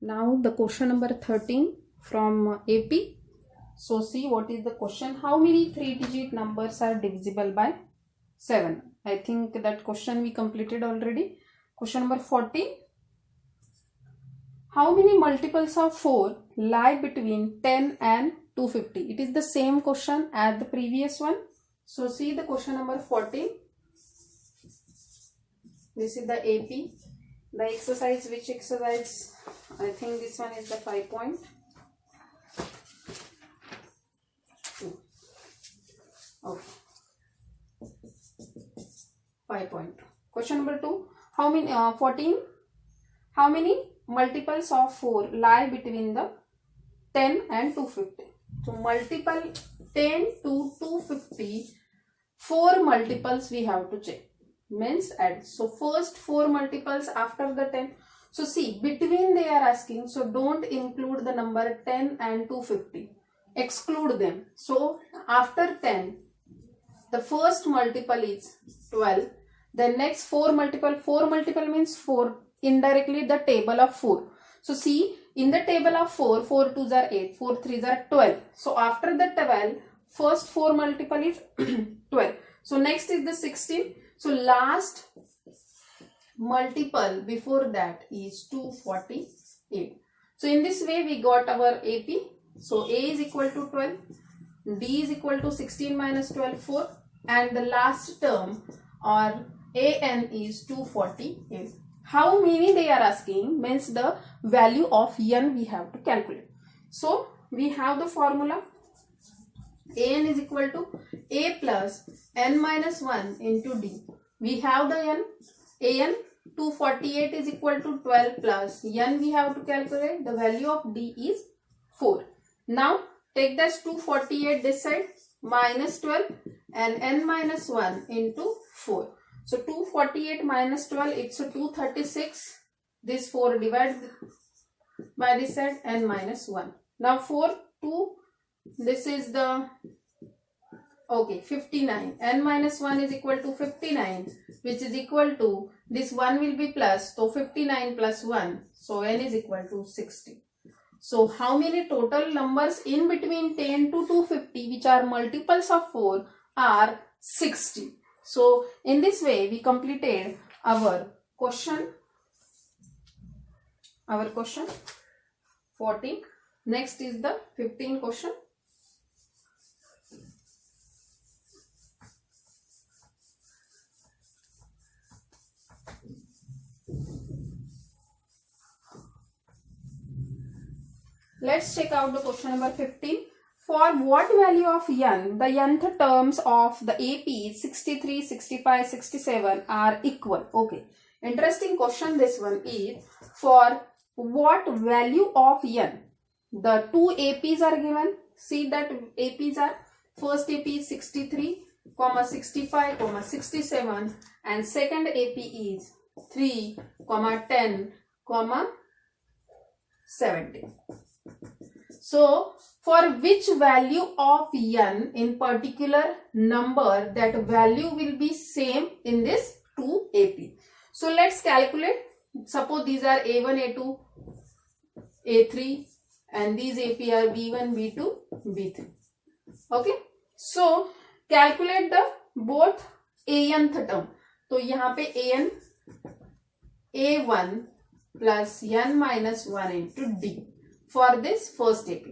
Now the question number 13 from AP. So see what is the question. How many 3-digit numbers are divisible by 7? I think that question we completed already. Question number 14. How many multiples of 4 lie between 10 and 250? It is the same question as the previous one. So see the question number 14. This is the AP. The exercise, which exercise? I think this one is the 5 point. Okay. 5 point. Question number 2. How many 14? How many multiples of 4 lie between the 10 and 250? So multiple 10 to 250, 4 multiples we have to check. Means add. So first 4 multiples after the 10. So see, between they are asking, so don't include the number 10 and 250. Exclude them. So after 10, the first multiple is 12. The next 4 multiple means 4. Indirectly the table of 4. So see, in the table of 4, 4 2s are 8, 4 3s are 12. So after the 12, first 4 multiple is 12. So next is the 16. So last multiple before that is 248. So in this way we got our AP. So A is equal to 12, D is equal to 16 minus 12, 4, and the last term or AN is 248. How many they are asking means the value of N we have to calculate. So we have the formula. AN is equal to A plus N minus 1 into D. We have the N. AN 248 is equal to 12 plus N we have to calculate. The value of D is 4. Now take this 248 this side, minus 12 and N minus 1 into 4. So 248 minus 12, it's a 236. This 4 divided by this side, N minus 1. Now 4, 2, this is the, okay, 59. N minus 1 is equal to 59, which is equal to, this 1 will be plus, so 59 plus 1. So N is equal to 60. So how many total numbers in between 10 to 250 which are multiples of 4 are 60. So in this way we completed our question 14. Next is the 15 question. Let's check out the question number 15. For what value of N, the nth terms of the AP 63, 65, 67 are equal? Okay. Interesting question this one is, for what value of N? The two APs are given. See that APs are, first AP is 63, 65, 67 and second AP is 3, 10, 70. So for which value of N in particular number, that value will be same in this 2 AP. So let's calculate. Suppose these are A1, A2, A3 and these AP are B1, B2, B3. Okay. So calculate the both Nth term. तो यहाँ पे AN A1 plus N minus 1 into D for this first AP.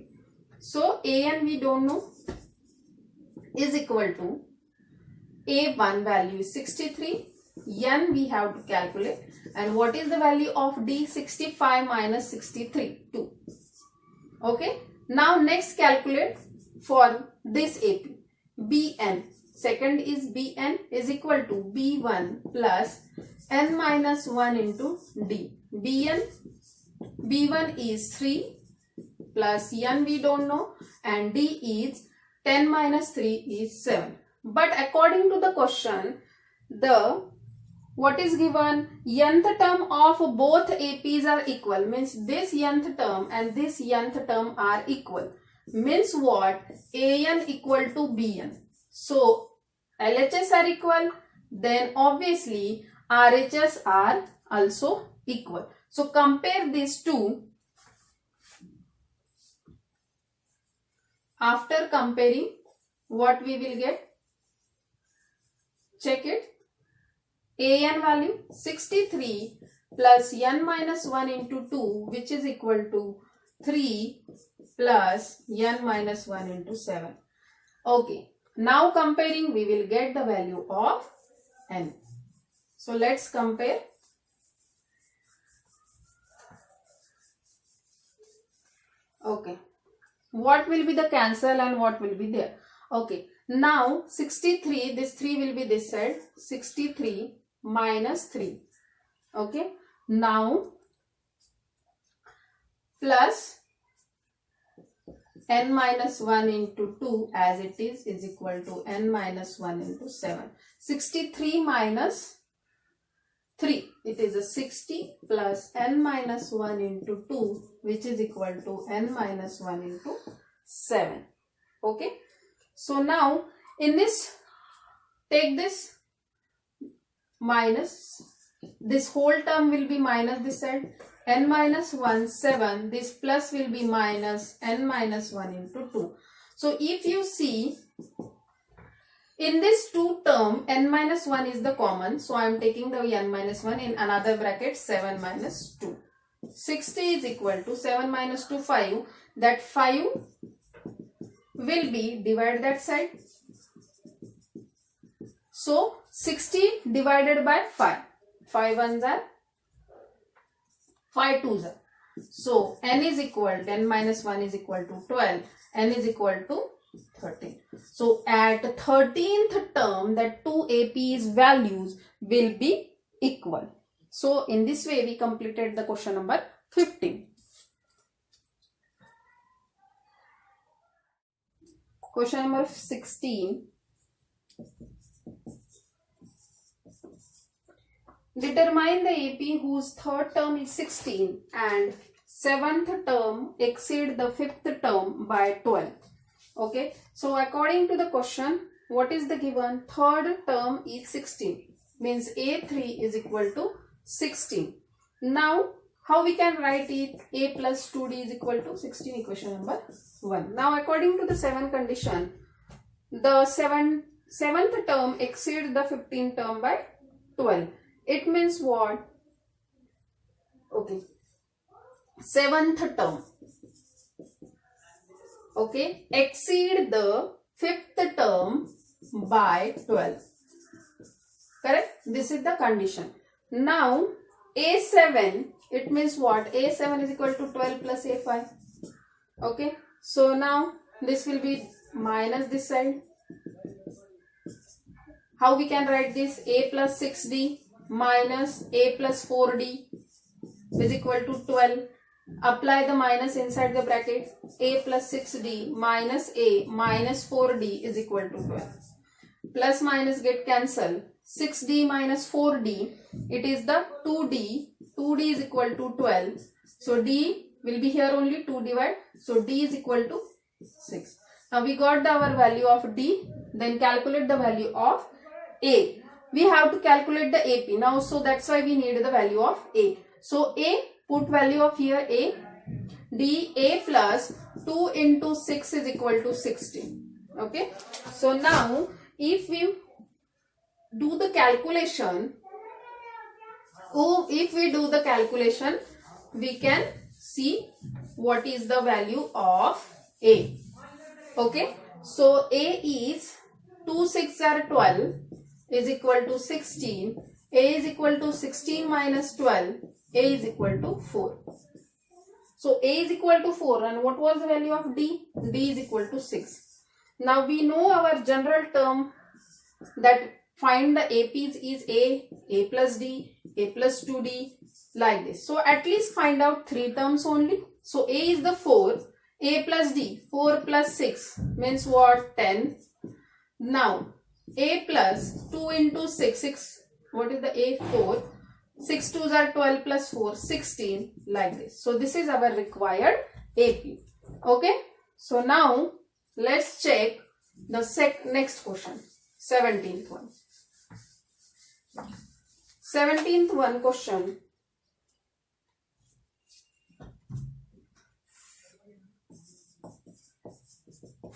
So AN we don't know, is equal to A1 value is 63, N we have to calculate, and what is the value of D? 65 minus 63, 2. Okay. Now next calculate for this AP. BN, second is BN is equal to B1 plus N minus 1 into D. B1 is 3 plus N we don't know, and D is 10 minus 3 is 7. But according to the question, the what is given, nth term of both APs are equal, means this nth term and this nth term are equal. Means what? AN equal to BN. So LHS are equal, then obviously RHS are also equal. So compare these two. After comparing, what we will get? Check it. An value 63 plus n minus 1 into 2, which is equal to 3 plus n minus 1 into 7. Okay. Now comparing, we will get the value of n. So let's compare. Okay. What will be the cancel and what will be there? Okay. Now 63, this 3 will be this side. 63 minus 3. Okay. Now plus n minus 1 into 2 as it is equal to n minus 1 into 7. 63 minus 3. It is a 60 plus n minus 1 into 2, which is equal to n minus 1 into 7. Okay. So now in this, take this minus, this whole term will be minus this side. N minus 1, 7. This plus will be minus n minus 1 into 2. So if you see, in this 2 term, n minus 1 is the common. So I am taking the n minus 1 in another bracket, 7 minus 2. 60 is equal to 7 minus 2, 5. That 5 will be, divide that side. So 60 divided by 5. 5 ones are 5 twos are. So n is equal to, n minus 1 is equal to 12. N is equal to 13. So at 13th term, that two AP's values will be equal. So in this way we completed the question number 15. Question number 16. Determine the AP whose third term is 16 and seventh term exceed the fifth term by 12. Okay. So according to the question, what is the given? Third term is 16. Means A3 is equal to 16. Now, how we can write it? A plus 2D is equal to 16, equation number 1. Now, according to the 7 condition, the seventh term exceeds the 15th term by 12. It means what? Okay. Seventh term. Okay. Exceed the fifth term by 12. Correct? This is the condition. Now, A7, it means what? A7 is equal to 12 plus A5. Okay. So now, this will be minus this side. How we can write this? A plus 6D minus A plus 4D is equal to 12. Apply the minus inside the bracket. A plus 6D minus A minus 4D is equal to 12. Plus minus get cancelled. 6D minus 4D, it is the 2D. 2D is equal to 12. So D will be here only 2 divide. So D is equal to 6. Now we got our value of D. Then calculate the value of A. We have to calculate the AP now. So that's why we need the value of A. So A, put value of here A. D, A plus 2 into 6 is equal to 16. Okay. So now if we do the calculation, we can see what is the value of A. Okay. So A is 2 6 are 12 is equal to 16. A is equal to 16 minus 12. A is equal to 4. So A is equal to 4, and what was the value of D? D is equal to 6. Now we know our general term that find the APs is A plus D, A plus 2D, like this. So at least find out 3 terms only. So A is the 4, A plus D, 4 plus 6 means what? 10. Now A plus 2 into 6, what is the A? 4. 6 2s are 12 plus 4, 16, like this. So this is our required AP. Okay. So now let's check the next question, 17th one. 17th one question.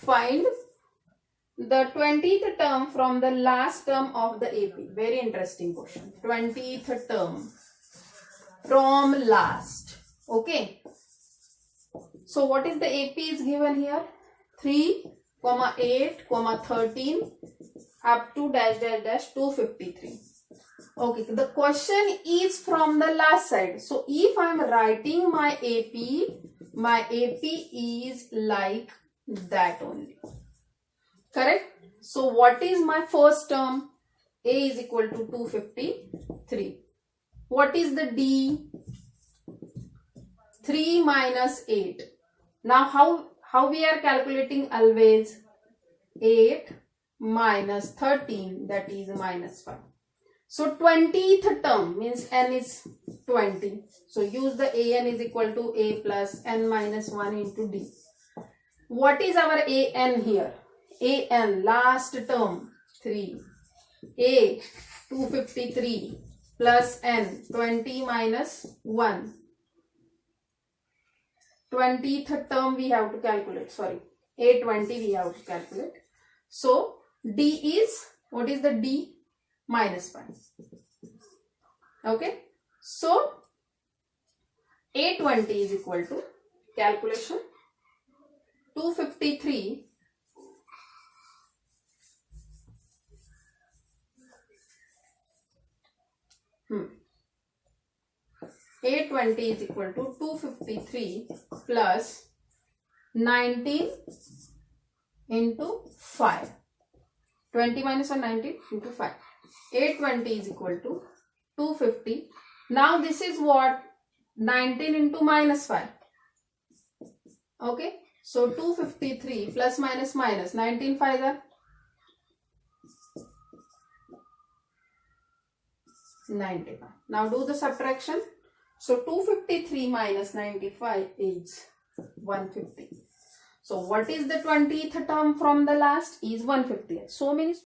find the 20th term from the last term of the AP. Very interesting question. 20th term from last. Okay. So what is the AP is given here? 3, 8, 13 up to dash dash dash 253. Okay, the question is from the last side. So if I am writing my AP is like that only. Correct? So what is my first term? A is equal to 253. What is the D? 3 minus 8. Now how we are calculating always? 8 minus 13, that is minus 5. So 20th term means n is 20. So use the an is equal to a plus n minus 1 into d. What is our an here? An last term 3. A 253 plus n 20 minus 1. 20th term we have to calculate. Sorry, A20 we have to calculate. So D is, what is the D? Minus 5. Okay. So A20 is equal to calculation 253 A20 is equal to 253 plus 19 into 5. 20 minus 1, 19 into 5. A20 is equal to 250. Now this is what? 19 into minus 5. Okay. So 253 plus minus minus 19 5 are 95. Now do the subtraction. So 253 minus 95 is 150. So what is the 20th term from the last? Is 150. So many